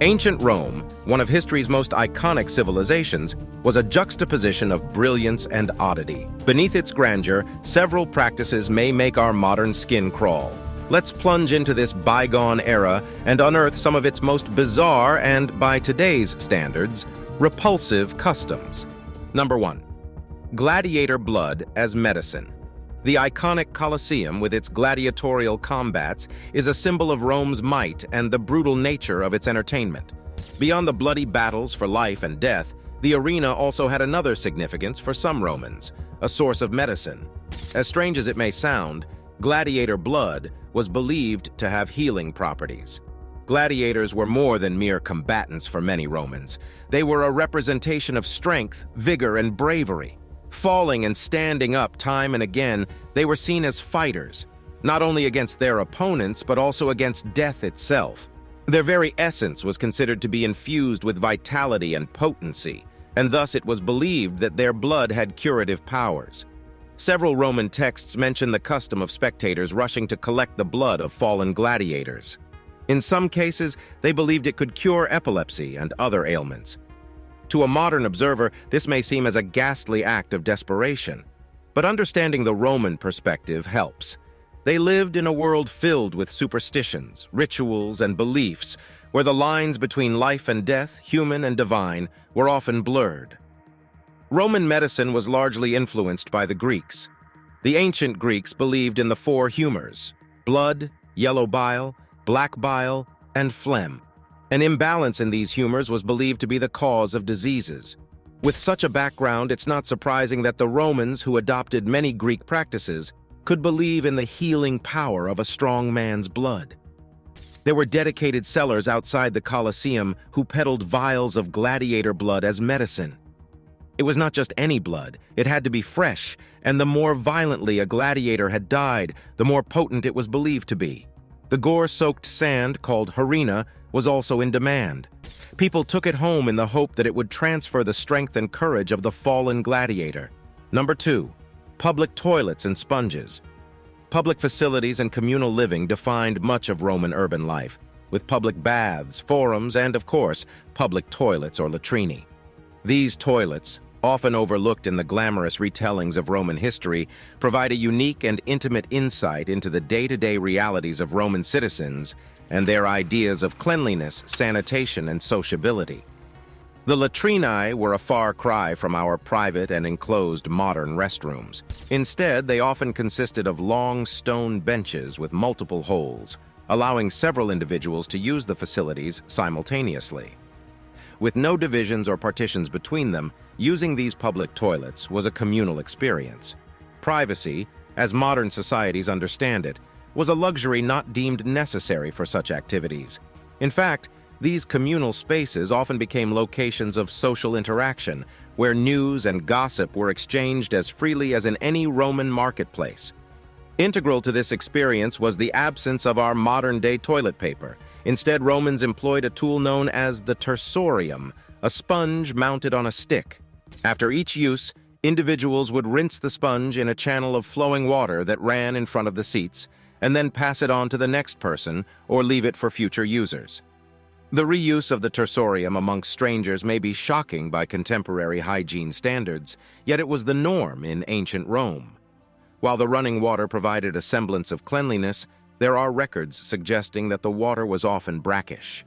Ancient Rome, one of history's most iconic civilizations, was a juxtaposition of brilliance and oddity. Beneath its grandeur, several practices may make our modern skin crawl. Let's plunge into this bygone era and unearth some of its most bizarre and, by today's standards, repulsive customs. Number 1. Gladiator blood as medicine. The iconic Colosseum, with its gladiatorial combats, is a symbol of Rome's might and the brutal nature of its entertainment. Beyond the bloody battles for life and death, the arena also had another significance for some Romans, a source of medicine. As strange as it may sound, gladiator blood was believed to have healing properties. Gladiators were more than mere combatants for many Romans. They were a representation of strength, vigor, and bravery. Falling and standing up time and again, they were seen as fighters, not only against their opponents, but also against death itself. Their very essence was considered to be infused with vitality and potency, and thus it was believed that their blood had curative powers. Several Roman texts mention the custom of spectators rushing to collect the blood of fallen gladiators. In some cases, they believed it could cure epilepsy and other ailments. To a modern observer, this may seem as a ghastly act of desperation, but understanding the Roman perspective helps. They lived in a world filled with superstitions, rituals, and beliefs, where the lines between life and death, human and divine, were often blurred. Roman medicine was largely influenced by the Greeks. The ancient Greeks believed in the four humors: blood, yellow bile, black bile, and phlegm. An imbalance in these humors was believed to be the cause of diseases. With such a background, it's not surprising that the Romans, who adopted many Greek practices, could believe in the healing power of a strong man's blood. There were dedicated sellers outside the Colosseum who peddled vials of gladiator blood as medicine. It was not just any blood, it had to be fresh, and the more violently a gladiator had died, the more potent it was believed to be. The gore-soaked sand, called harina, was also in demand. People took it home in the hope that it would transfer the strength and courage of the fallen gladiator. Number 2. Public toilets and sponges. Public facilities and communal living defined much of Roman urban life, with public baths, forums, and, of course, public toilets or latrini. These toilets, often overlooked in the glamorous retellings of Roman history, provide a unique and intimate insight into the day-to-day realities of Roman citizens and their ideas of cleanliness, sanitation, and sociability. The latrini were a far cry from our private and enclosed modern restrooms. Instead, they often consisted of long stone benches with multiple holes, allowing several individuals to use the facilities simultaneously. With no divisions or partitions between them, using these public toilets was a communal experience. Privacy, as modern societies understand it, was a luxury not deemed necessary for such activities. In fact, these communal spaces often became locations of social interaction, where news and gossip were exchanged as freely as in any Roman marketplace. Integral to this experience was the absence of our modern-day toilet paper. Instead, Romans employed a tool known as the tersorium, a sponge mounted on a stick. After each use, individuals would rinse the sponge in a channel of flowing water that ran in front of the seats, and then pass it on to the next person or leave it for future users. The reuse of the tersorium amongst strangers may be shocking by contemporary hygiene standards, yet it was the norm in ancient Rome. While the running water provided a semblance of cleanliness, there are records suggesting that the water was often brackish.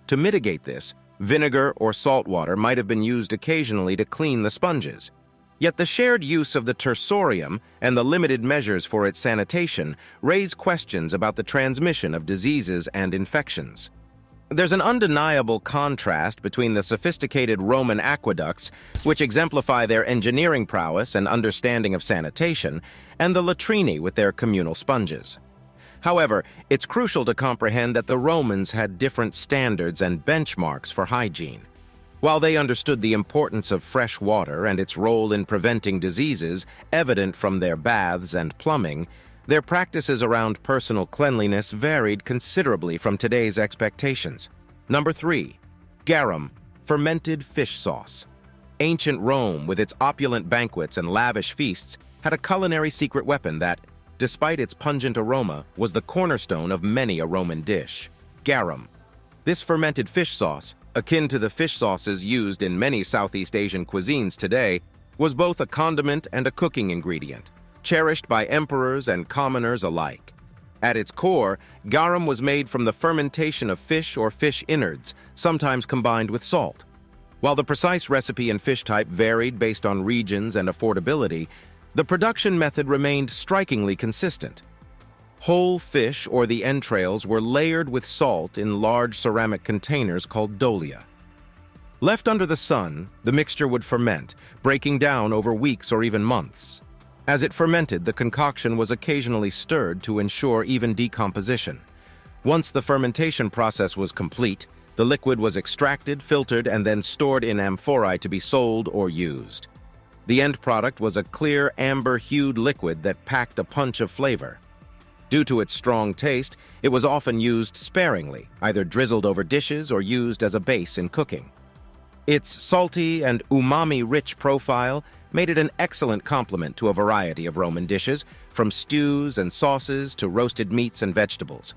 To mitigate this, vinegar or salt water might have been used occasionally to clean the sponges. Yet the shared use of the tersorium and the limited measures for its sanitation raise questions about the transmission of diseases and infections. There's an undeniable contrast between the sophisticated Roman aqueducts, which exemplify their engineering prowess and understanding of sanitation, and the latrini with their communal sponges. However, it's crucial to comprehend that the Romans had different standards and benchmarks for hygiene. While they understood the importance of fresh water and its role in preventing diseases evident from their baths and plumbing, their practices around personal cleanliness varied considerably from today's expectations. Number 3. Garum, fermented fish sauce. Ancient Rome, with its opulent banquets and lavish feasts, had a culinary secret weapon that, despite its pungent aroma, was the cornerstone of many a Roman dish: garum. This fermented fish sauce, akin to the fish sauces used in many Southeast Asian cuisines today, was both a condiment and a cooking ingredient, cherished by emperors and commoners alike. At its core, garam was made from the fermentation of fish or fish innards, sometimes combined with salt. While the precise recipe and fish type varied based on regions and affordability, the production method remained strikingly consistent. Whole fish or the entrails were layered with salt in large ceramic containers called dolia. Left under the sun, the mixture would ferment, breaking down over weeks or even months. As it fermented, the concoction was occasionally stirred to ensure even decomposition. Once the fermentation process was complete, the liquid was extracted, filtered, and then stored in amphorae to be sold or used. The end product was a clear, amber-hued liquid that packed a punch of flavor. Due to its strong taste, it was often used sparingly, either drizzled over dishes or used as a base in cooking. Its salty and umami-rich profile made it an excellent complement to a variety of Roman dishes, from stews and sauces to roasted meats and vegetables.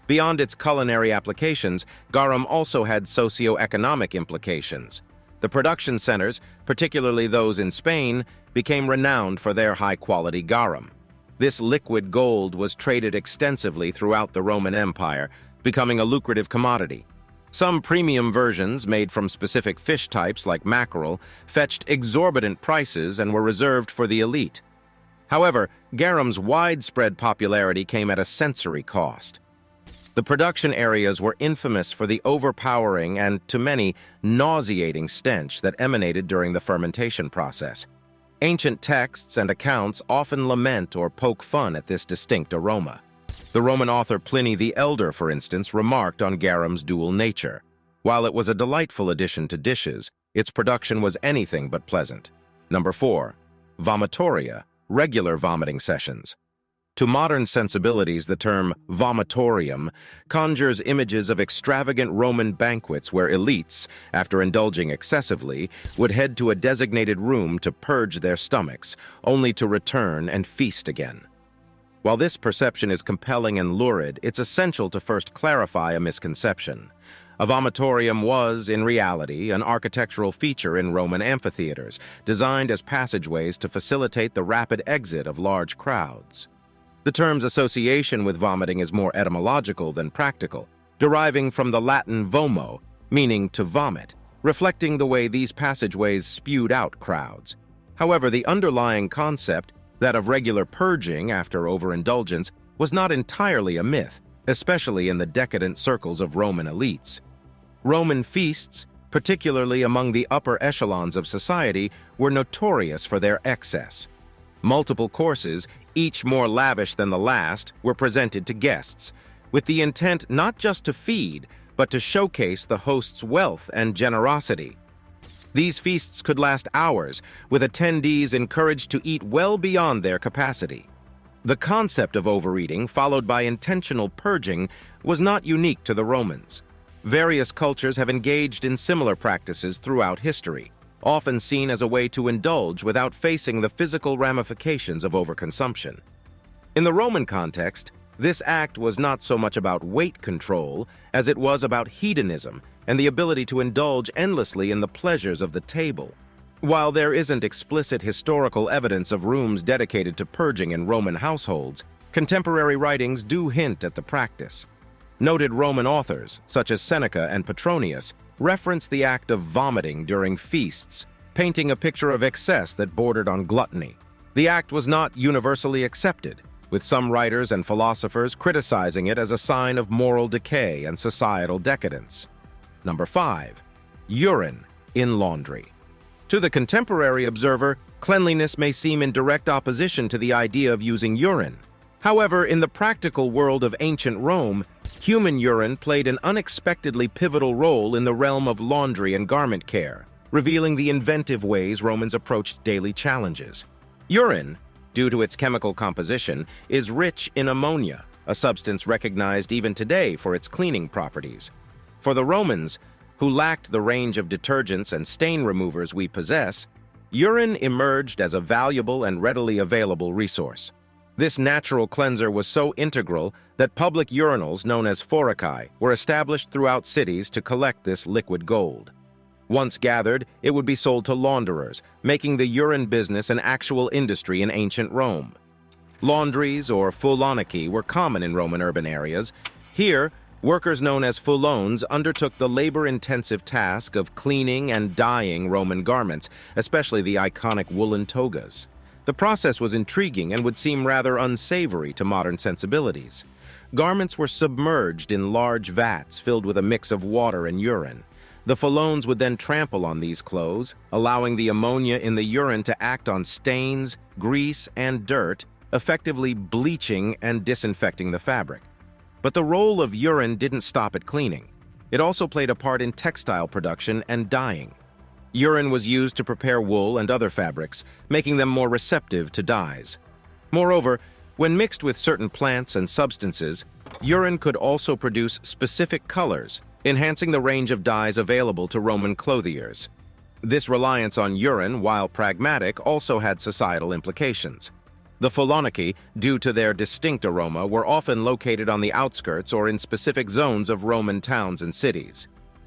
Beyond its culinary applications, garam also had socio-economic implications. The production centers, particularly those in Spain, became renowned for their high-quality garam. This liquid gold was traded extensively throughout the Roman Empire, becoming a lucrative commodity. Some premium versions, made from specific fish types like mackerel, fetched exorbitant prices and were reserved for the elite. However, garam's widespread popularity came at a sensory cost. The production areas were infamous for the overpowering and, to many, nauseating stench that emanated during the fermentation process. Ancient texts and accounts often lament or poke fun at this distinct aroma. The Roman author Pliny the Elder, for instance, remarked on garam's dual nature. While it was a delightful addition to dishes, its production was anything but pleasant. Number 4. Vomitoria, regular vomiting sessions. To modern sensibilities, the term vomitorium conjures images of extravagant Roman banquets where elites, after indulging excessively, would head to a designated room to purge their stomachs, only to return and feast again. While this perception is compelling and lurid, it's essential to first clarify a misconception. A vomitorium was, in reality, an architectural feature in Roman amphitheaters, designed as passageways to facilitate the rapid exit of large crowds. The term's association with vomiting is more etymological than practical, deriving from the Latin vomo, meaning to vomit, reflecting the way these passageways spewed out crowds. However, the underlying concept, that of regular purging after overindulgence, was not entirely a myth, especially in the decadent circles of Roman elites. Roman feasts, particularly among the upper echelons of society, were notorious for their excess. Multiple courses, each more lavish than the last, were presented to guests, with the intent not just to feed, but to showcase the host's wealth and generosity. These feasts could last hours, with attendees encouraged to eat well beyond their capacity. The concept of overeating, followed by intentional purging, was not unique to the Romans. Various cultures have engaged in similar practices throughout history, often seen as a way to indulge without facing the physical ramifications of overconsumption. In the Roman context, this act was not so much about weight control as it was about hedonism and the ability to indulge endlessly in the pleasures of the table. While there isn't explicit historical evidence of rooms dedicated to purging in Roman households, contemporary writings do hint at the practice. Noted Roman authors, such as Seneca and Petronius, reference the act of vomiting during feasts, painting a picture of excess that bordered on gluttony. The act was not universally accepted, with some writers and philosophers criticizing it as a sign of moral decay and societal decadence. Number 5. Urine in laundry. To the contemporary observer, cleanliness may seem in direct opposition to the idea of using urine. However, in the practical world of ancient Rome, human urine played an unexpectedly pivotal role in the realm of laundry and garment care, revealing the inventive ways Romans approached daily challenges. Urine, due to its chemical composition, is rich in ammonia, a substance recognized even today for its cleaning properties. For the Romans, who lacked the range of detergents and stain removers we possess, urine emerged as a valuable and readily available resource. This natural cleanser was so integral that public urinals known as foricai were established throughout cities to collect this liquid gold. Once gathered, it would be sold to launderers, making the urine business an actual industry in ancient Rome. Laundries, or fulonici, were common in Roman urban areas. Here, workers known as fulones undertook the labor-intensive task of cleaning and dyeing Roman garments, especially the iconic woolen togas. The process was intriguing and would seem rather unsavory to modern sensibilities. Garments were submerged in large vats filled with a mix of water and urine. The fulones would then trample on these clothes, allowing the ammonia in the urine to act on stains, grease, and dirt, effectively bleaching and disinfecting the fabric. But the role of urine didn't stop at cleaning. It also played a part in textile production and dyeing. Urine was used to prepare wool and other fabrics, making them more receptive to dyes. Moreover, when mixed with certain plants and substances, urine could also produce specific colors, enhancing the range of dyes available to Roman clothiers. This reliance on urine, while pragmatic, also had societal implications. The fulonici, due to their distinct aroma, were often located on the outskirts or in specific zones of Roman towns and cities.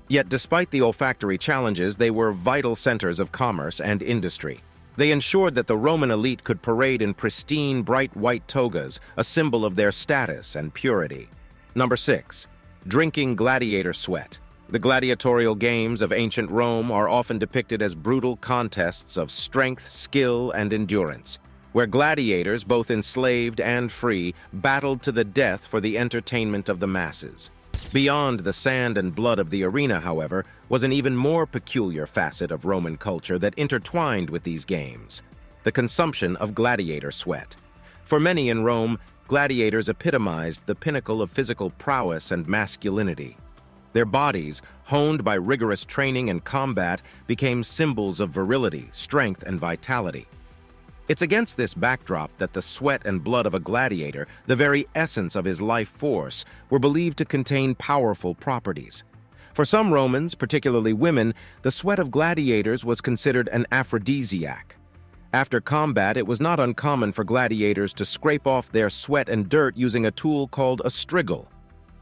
Yet despite the olfactory challenges, they were vital centers of commerce and industry. They ensured that the Roman elite could parade in pristine, bright white togas, a symbol of their status and purity. Number 6. Drinking gladiator sweat. The gladiatorial games of ancient Rome are often depicted as brutal contests of strength, skill, and endurance, where gladiators, both enslaved and free, battled to the death for the entertainment of the masses. Beyond the sand and blood of the arena, however, was an even more peculiar facet of Roman culture that intertwined with these games: the consumption of gladiator sweat. For many in Rome, gladiators epitomized the pinnacle of physical prowess and masculinity. Their bodies, honed by rigorous training and combat, became symbols of virility, strength, and vitality. It's against this backdrop that the sweat and blood of a gladiator, the very essence of his life force, were believed to contain powerful properties. For some Romans, particularly women, the sweat of gladiators was considered an aphrodisiac. After combat, it was not uncommon for gladiators to scrape off their sweat and dirt using a tool called a strigil.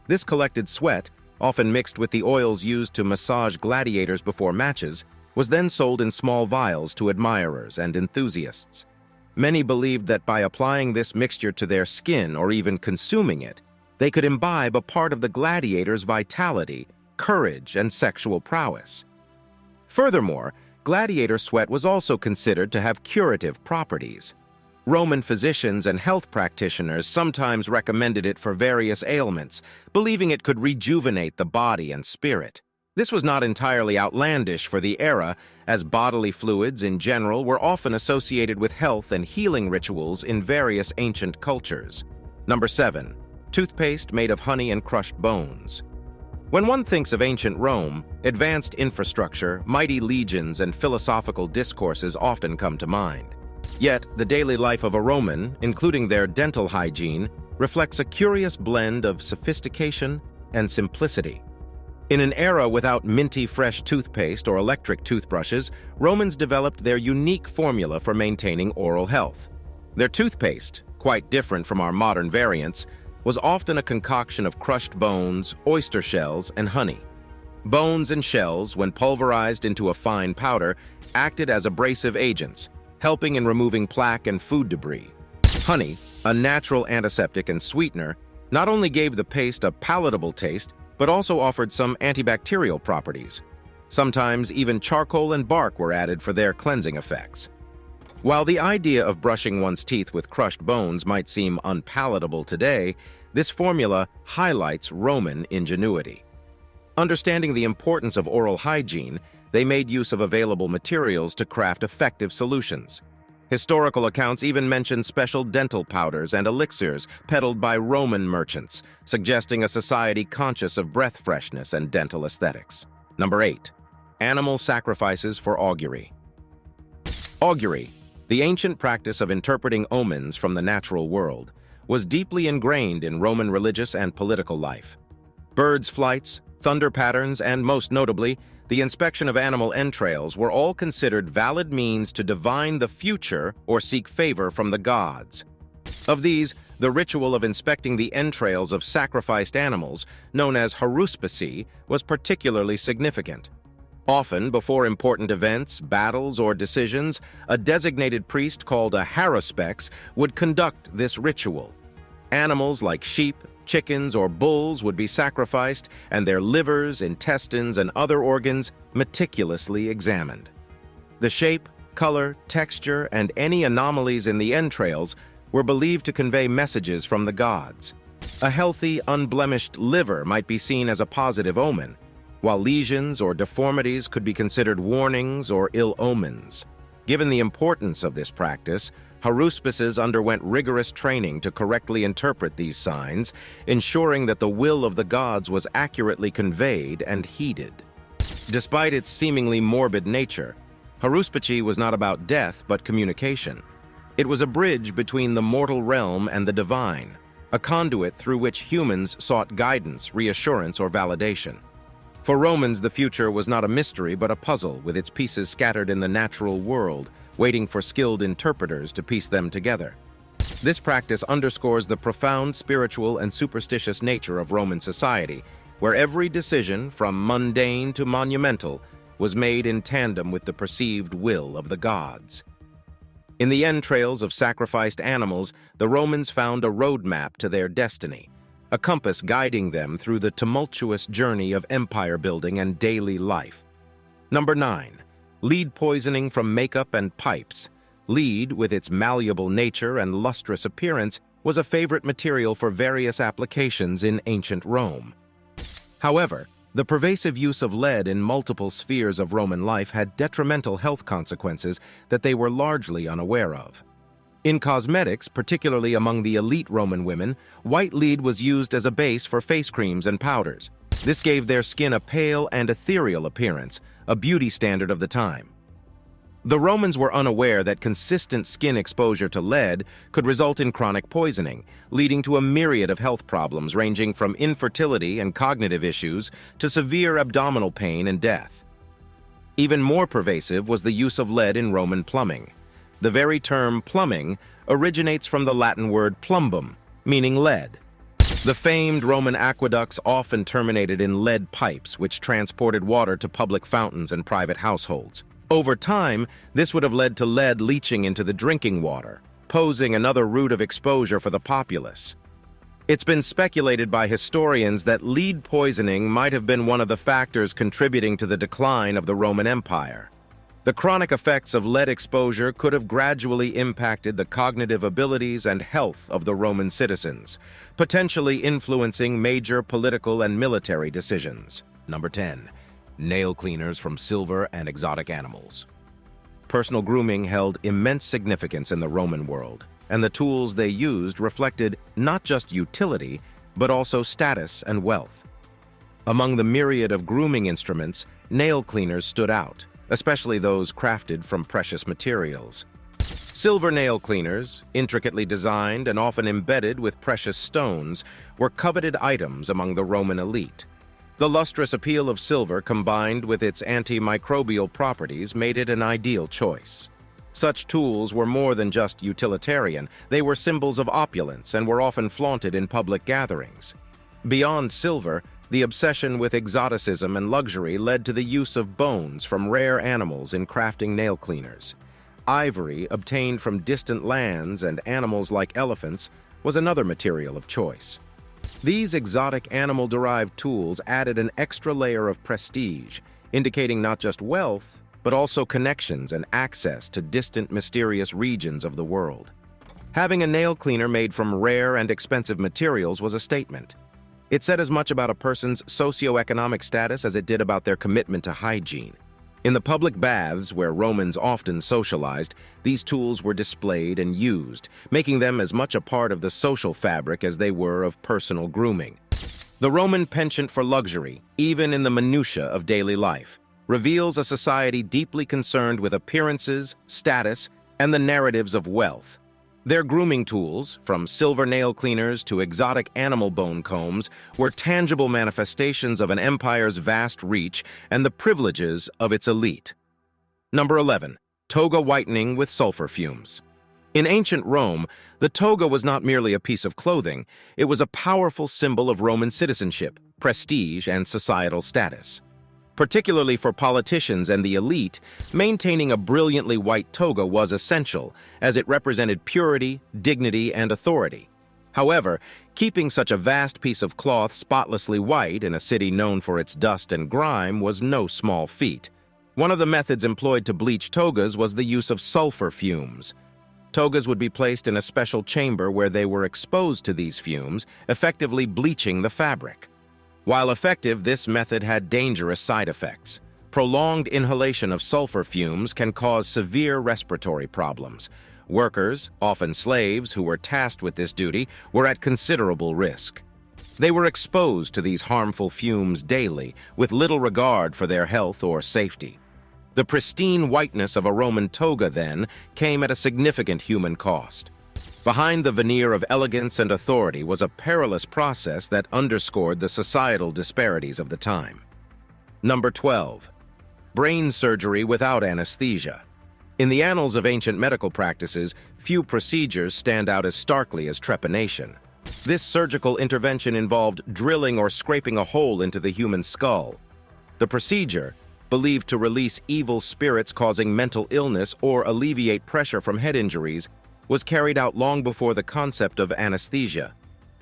This collected sweat, often mixed with the oils used to massage gladiators before matches, was then sold in small vials to admirers and enthusiasts. Many believed that by applying this mixture to their skin or even consuming it, they could imbibe a part of the gladiator's vitality, courage, and sexual prowess. Furthermore, gladiator sweat was also considered to have curative properties. Roman physicians and health practitioners sometimes recommended it for various ailments, believing it could rejuvenate the body and spirit. This was not entirely outlandish for the era, as bodily fluids in general were often associated with health and healing rituals in various ancient cultures. Number 7. Toothpaste made of honey and crushed bones. When one thinks of ancient Rome, advanced infrastructure, mighty legions, and philosophical discourses often come to mind. Yet, the daily life of a Roman, including their dental hygiene, reflects a curious blend of sophistication and simplicity. In an era without minty fresh toothpaste or electric toothbrushes, Romans developed their unique formula for maintaining oral health. Their toothpaste, quite different from our modern variants, was often a concoction of crushed bones, oyster shells, and honey. Bones and shells, when pulverized into a fine powder, acted as abrasive agents, helping in removing plaque and food debris. Honey, a natural antiseptic and sweetener, not only gave the paste a palatable taste, but also offered some antibacterial properties. Sometimes even charcoal and bark were added for their cleansing effects. While the idea of brushing one's teeth with crushed bones might seem unpalatable today, this formula highlights Roman ingenuity. Understanding the importance of oral hygiene, they made use of available materials to craft effective solutions. Historical accounts even mention special dental powders and elixirs peddled by Roman merchants, suggesting a society conscious of breath freshness and dental aesthetics. Number 8. Animal sacrifices for augury. Augury, the ancient practice of interpreting omens from the natural world, was deeply ingrained in Roman religious and political life. Birds' flights, thunder patterns, and most notably, the inspection of animal entrails were all considered valid means to divine the future or seek favor from the gods. Of these, the ritual of inspecting the entrails of sacrificed animals, known as haruspicy, was particularly significant. Often, before important events, battles, or decisions, a designated priest called a haruspex would conduct this ritual. Animals like sheep, chickens, or bulls would be sacrificed, and their livers, intestines, and other organs meticulously examined. The shape, color, texture, and any anomalies in the entrails were believed to convey messages from the gods. A healthy, unblemished liver might be seen as a positive omen, while lesions or deformities could be considered warnings or ill omens. Given the importance of this practice, haruspices underwent rigorous training to correctly interpret these signs, ensuring that the will of the gods was accurately conveyed and heeded. Despite its seemingly morbid nature, haruspicy was not about death but communication. It was a bridge between the mortal realm and the divine, a conduit through which humans sought guidance, reassurance, or validation. For Romans, the future was not a mystery but a puzzle, with its pieces scattered in the natural world, waiting for skilled interpreters to piece them together. This practice underscores the profound spiritual and superstitious nature of Roman society, where every decision, from mundane to monumental, was made in tandem with the perceived will of the gods. In the entrails of sacrificed animals, the Romans found a roadmap to their destiny, a compass guiding them through the tumultuous journey of empire building and daily life. Number 9. Lead poisoning from makeup and pipes. Lead, with its malleable nature and lustrous appearance, was a favorite material for various applications in ancient Rome. However, the pervasive use of lead in multiple spheres of Roman life had detrimental health consequences that they were largely unaware of. In cosmetics, particularly among the elite Roman women, white lead was used as a base for face creams and powders. This gave their skin a pale and ethereal appearance, a beauty standard of the time. The Romans were unaware that consistent skin exposure to lead could result in chronic poisoning, leading to a myriad of health problems ranging from infertility and cognitive issues to severe abdominal pain and death. Even more pervasive was the use of lead in Roman plumbing. The very term plumbing originates from the Latin word plumbum, meaning lead. The famed Roman aqueducts often terminated in lead pipes, which transported water to public fountains and private households. Over time, this would have led to lead leaching into the drinking water, posing another route of exposure for the populace. It's been speculated by historians that lead poisoning might have been one of the factors contributing to the decline of the Roman Empire. The chronic effects of lead exposure could have gradually impacted the cognitive abilities and health of the Roman citizens, potentially influencing major political and military decisions. Number 10. Nail cleaners from silver and exotic animals. Personal grooming held immense significance in the Roman world, and the tools they used reflected not just utility, but also status and wealth. Among the myriad of grooming instruments, nail cleaners stood out, especially those crafted from precious materials. Silver nail cleaners, intricately designed and often embedded with precious stones, were coveted items among the Roman elite. The lustrous appeal of silver combined with its antimicrobial properties made it an ideal choice. Such tools were more than just utilitarian, they were symbols of opulence and were often flaunted in public gatherings. Beyond silver, the obsession with exoticism and luxury led to the use of bones from rare animals in crafting nail cleaners. Ivory, obtained from distant lands, and animals like elephants, was another material of choice. These exotic animal-derived tools added an extra layer of prestige, indicating not just wealth, but also connections and access to distant, mysterious regions of the world. Having a nail cleaner made from rare and expensive materials was a statement. It said as much about a person's socioeconomic status as it did about their commitment to hygiene. In the public baths, where Romans often socialized, these tools were displayed and used, making them as much a part of the social fabric as they were of personal grooming. The Roman penchant for luxury, even in the minutiae of daily life, reveals a society deeply concerned with appearances, status, and the narratives of wealth. Their grooming tools, from silver nail cleaners to exotic animal bone combs, were tangible manifestations of an empire's vast reach and the privileges of its elite. Number 11. Toga whitening with sulfur fumes. In ancient Rome, the toga was not merely a piece of clothing, it was a powerful symbol of Roman citizenship, prestige, and societal status. Particularly for politicians and the elite, maintaining a brilliantly white toga was essential, as it represented purity, dignity, and authority. However, keeping such a vast piece of cloth spotlessly white in a city known for its dust and grime was no small feat. One of the methods employed to bleach togas was the use of sulfur fumes. Togas would be placed in a special chamber where they were exposed to these fumes, effectively bleaching the fabric. While effective, this method had dangerous side effects. Prolonged inhalation of sulfur fumes can cause severe respiratory problems. Workers, often slaves who were tasked with this duty, were at considerable risk. They were exposed to these harmful fumes daily, with little regard for their health or safety. The pristine whiteness of a Roman toga, then, came at a significant human cost. Behind the veneer of elegance and authority was a perilous process that underscored the societal disparities of the time. Number 12. Brain surgery without anesthesia. In the annals of ancient medical practices, few procedures stand out as starkly as trepanation. This surgical intervention involved drilling or scraping a hole into the human skull. The procedure, believed to release evil spirits causing mental illness or alleviate pressure from head injuries, was carried out long before the concept of anesthesia.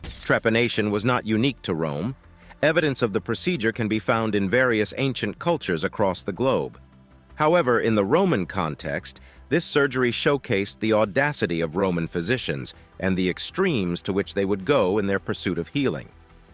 Trepanation was not unique to Rome. Evidence of the procedure can be found in various ancient cultures across the globe. However, in the Roman context, this surgery showcased the audacity of Roman physicians and the extremes to which they would go in their pursuit of healing.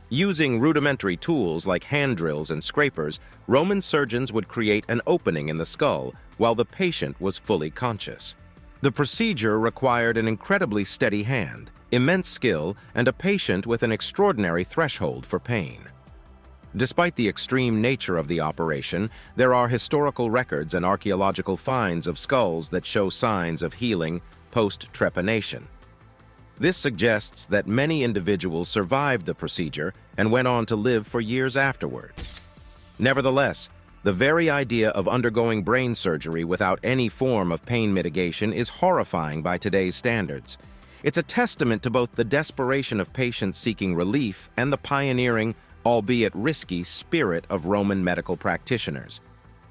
Using rudimentary tools like hand drills and scrapers, Roman surgeons would create an opening in the skull while the patient was fully conscious. The procedure required an incredibly steady hand, immense skill, and a patient with an extraordinary threshold for pain. Despite the extreme nature of the operation, there are historical records and archaeological finds of skulls that show signs of healing post-trepanation. This suggests that many individuals survived the procedure and went on to live for years afterward. Nevertheless, the very idea of undergoing brain surgery without any form of pain mitigation is horrifying by today's standards. It's a testament to both the desperation of patients seeking relief and the pioneering, albeit risky, spirit of Roman medical practitioners.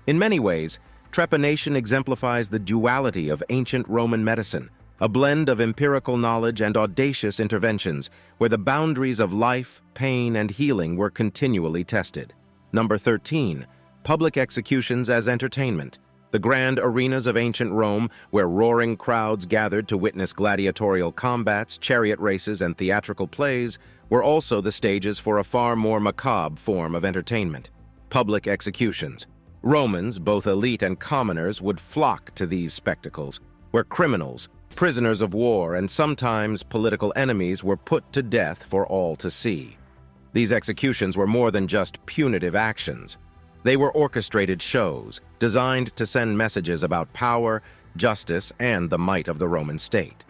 In many ways, trepanation exemplifies the duality of ancient Roman medicine, a blend of empirical knowledge and audacious interventions where the boundaries of life, pain, and healing were continually tested. Number 13. Public executions as entertainment. The grand arenas of ancient Rome, where roaring crowds gathered to witness gladiatorial combats, chariot races, and theatrical plays, were also the stages for a far more macabre form of entertainment: public executions. Romans, both elite and commoners, would flock to these spectacles, where criminals, prisoners of war, and sometimes political enemies were put to death for all to see. These executions were more than just punitive actions. They were orchestrated shows, designed to send messages about power, justice, and the might of the Roman state.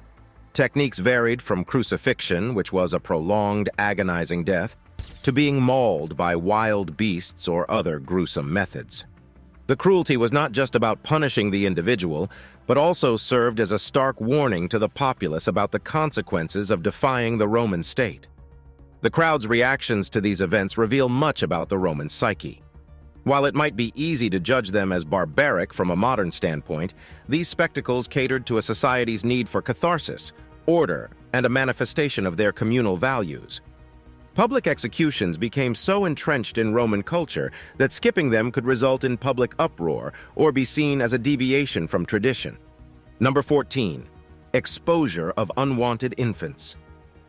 Techniques varied from crucifixion, which was a prolonged, agonizing death, to being mauled by wild beasts or other gruesome methods. The cruelty was not just about punishing the individual, but also served as a stark warning to the populace about the consequences of defying the Roman state. The crowd's reactions to these events reveal much about the Roman psyche. While it might be easy to judge them as barbaric from a modern standpoint, these spectacles catered to a society's need for catharsis, order, and a manifestation of their communal values. Public executions became so entrenched in Roman culture that skipping them could result in public uproar or be seen as a deviation from tradition. Number 14. Exposure of unwanted infants.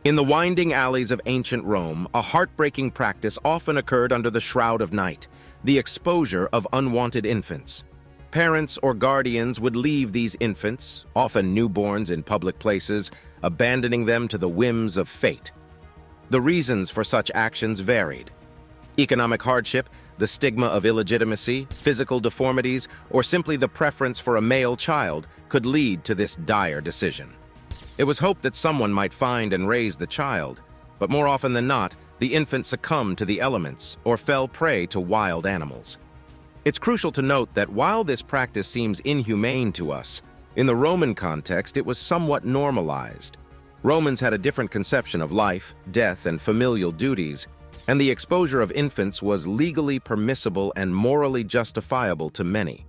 In the winding alleys of ancient Rome, a heartbreaking practice often occurred under the shroud of night: the exposure of unwanted infants. Parents or guardians would leave these infants, often newborns, in public places, abandoning them to the whims of fate. The reasons for such actions varied. Economic hardship, the stigma of illegitimacy, physical deformities, or simply the preference for a male child could lead to this dire decision. It was hoped that someone might find and raise the child, but more often than not, the infant succumbed to the elements or fell prey to wild animals. It's crucial to note that while this practice seems inhumane to us, In the Roman context, it was somewhat normalized. Romans had a different conception of life, death, and familial duties, and the exposure of infants was legally permissible and morally justifiable to many.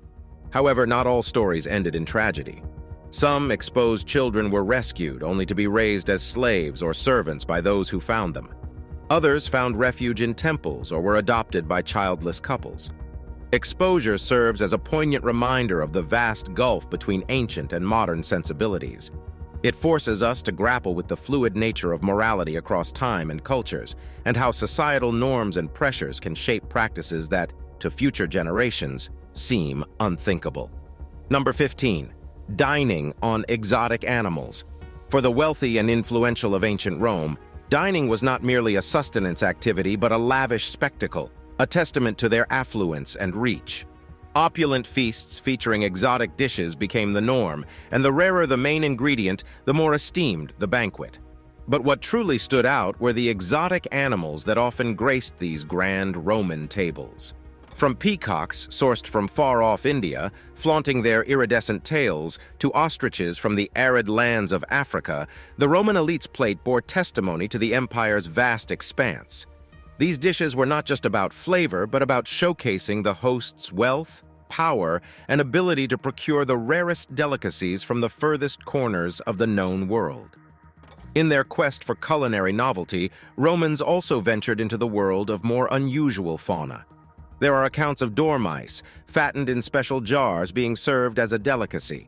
However, not all stories ended in tragedy. Some exposed children were rescued, only to be raised as slaves or servants by those who found them. Others found refuge in temples or were adopted by childless couples. Exposure serves as a poignant reminder of the vast gulf between ancient and modern sensibilities. It forces us to grapple with the fluid nature of morality across time and cultures, and how societal norms and pressures can shape practices that, to future generations, seem unthinkable. Number 15. Dining on exotic animals. For the wealthy and influential of ancient Rome, dining was not merely a sustenance activity but a lavish spectacle, a testament to their affluence and reach. Opulent feasts featuring exotic dishes became the norm, and the rarer the main ingredient, the more esteemed the banquet. But what truly stood out were the exotic animals that often graced these grand Roman tables. From peacocks sourced from far-off India, flaunting their iridescent tails, to ostriches from the arid lands of Africa, the Roman elite's plate bore testimony to the empire's vast expanse. These dishes were not just about flavor, but about showcasing the host's wealth, power, and ability to procure the rarest delicacies from the furthest corners of the known world. In their quest for culinary novelty, Romans also ventured into the world of more unusual fauna. There are accounts of dormice, fattened in special jars, being served as a delicacy.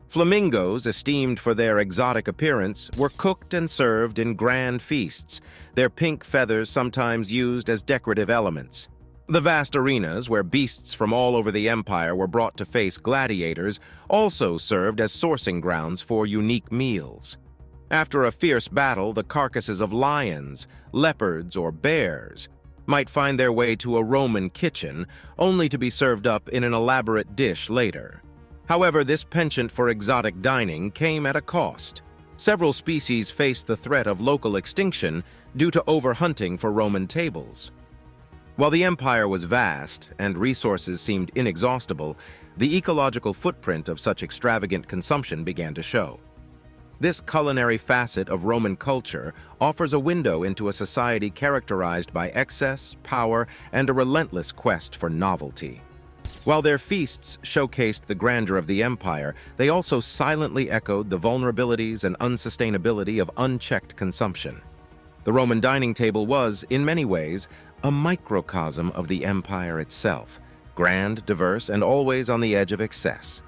Flamingos, esteemed for their exotic appearance, were cooked and served in grand feasts, their pink feathers sometimes used as decorative elements. The vast arenas, where beasts from all over the empire were brought to face gladiators, also served as sourcing grounds for unique meals. After a fierce battle, the carcasses of lions, leopards, or bears might find their way to a Roman kitchen, only to be served up in an elaborate dish later. However, this penchant for exotic dining came at a cost. Several species faced the threat of local extinction due to overhunting for Roman tables. While the empire was vast and resources seemed inexhaustible, the ecological footprint of such extravagant consumption began to show. This culinary facet of Roman culture offers a window into a society characterized by excess, power, and a relentless quest for novelty. While their feasts showcased the grandeur of the empire, they also silently echoed the vulnerabilities and unsustainability of unchecked consumption. The Roman dining table was, in many ways, a microcosm of the empire itself, grand, diverse, and always on the edge of excess.